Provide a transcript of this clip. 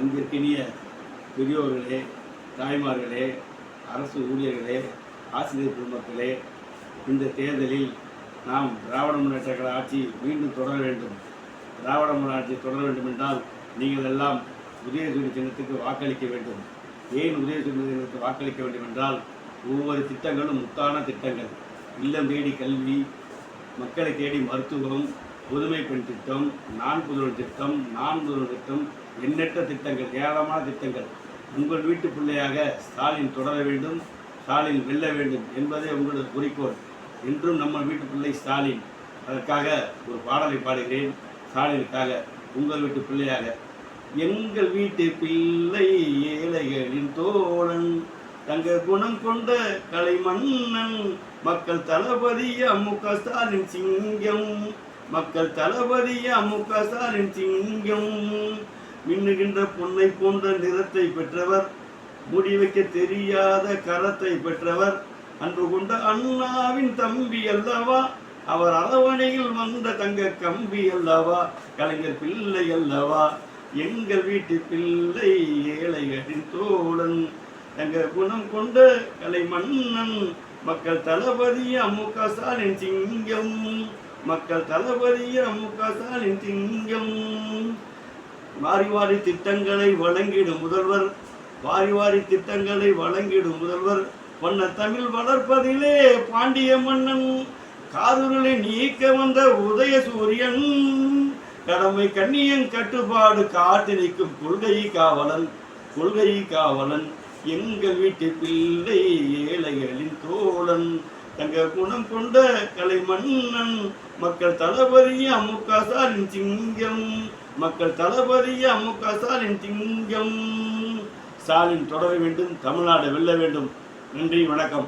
அன்பிற்கினிய பெரியோர்களே, தாய்மார்களே, அரசு ஊழியர்களே, ஆசிரியர் குடும்பங்களே, இந்த தேர்தலில் நாம் திராவிட முன்னேற்ற கழக ஆட்சி மீண்டும் தொடர வேண்டும். திராவிட முன்னேற்ற ஆட்சி தொடர வேண்டும் என்றால் நீங்கள் எல்லாம் உதயசூரிய சின்னத்துக்கு வாக்களிக்க வேண்டும். ஏன் உதயசூரிய சின்னத்துக்கு வாக்களிக்க வேண்டும் என்றால், ஒவ்வொரு திட்டங்களும் முத்தான திட்டங்கள். இல்லம் தேடி கல்வி, மக்களை தேடி மருத்துவம், புதுமை பெண் திட்டம், நான் புதுவர் திட்டம், நான் முதல்வர் திட்டம், எண்ணற்ற திட்டங்கள், ஏராளமான திட்டங்கள். உங்கள் வீட்டு பிள்ளையாக ஸ்டாலின் தொடர வேண்டும், ஸ்டாலின் வெல்ல வேண்டும் என்பதே உங்களது குறிக்கோள். என்றும் நம்ம வீட்டு பிள்ளை ஸ்டாலின். அதற்காக ஒரு பாடலை பாடுகிறேன் ஸ்டாலினுக்காக. உங்கள் வீட்டு பிள்ளையாக. எங்கள் வீட்டு பிள்ளை ஏழைகளின் தோழன், தங்க குணம் கொண்ட கலை மன்னன், மக்கள் தளபதி அமுக ஸ்டாலின் சிங்கம், மக்கள் தளபதி அமுக ஸ்டாலின் சிங்கம். மின்னுகின்ற பொன்னை போன்ற நிறத்தை பெற்றவர், முடிவைக்க தெரியாத கரத்தை பெற்றவர், அன்று கொண்ட அண்ணாவின் தம்பி அல்லவா, அவர் அரவணையில் வந்த தங்க கம்பி அல்லவா, கலைஞர் பிள்ளை அல்லவா. எங்கள் வீட்டு பிள்ளை ஏழைகளின் தோழன், தங்க குணம் கொண்ட கலை மன்னன், மக்கள் தளபதி அமுக ஸ்டாலின் சிங்கம், மக்கள் தளபதி அமுக ஸ்டாலின் சிங்கம். வாரி வாரி திட்டங்களை வழங்கிடும் முதல்வர், வாரி வாரி திட்டங்களை வழங்கிடும் முதல்வர், வண்ண தமிழ் வளர்ப்பதிலே பாண்டிய மன்னன், காதலை நீக்க வந்த உதய சூரியன், கடமை கண்ணியன் கட்டுப்பாடு காத்து நிற்கும் கொள்கை காவலன், கொள்கை காவலன். எங்கள் வீட்டு பிள்ளை ஏழைகளின் தோழன், தங்க குணம் கொண்ட கலை மன்னன், மக்கள் தளபதி அமுக ஸ்டாலின் சிங்கம், மக்கள் தளபதி அமுக ஸ்டாலின் சிங்கம். ஸ்டாலின் தொடர வேண்டும், தமிழ்நாடு வெல்ல வேண்டும். நன்றி, வணக்கம்.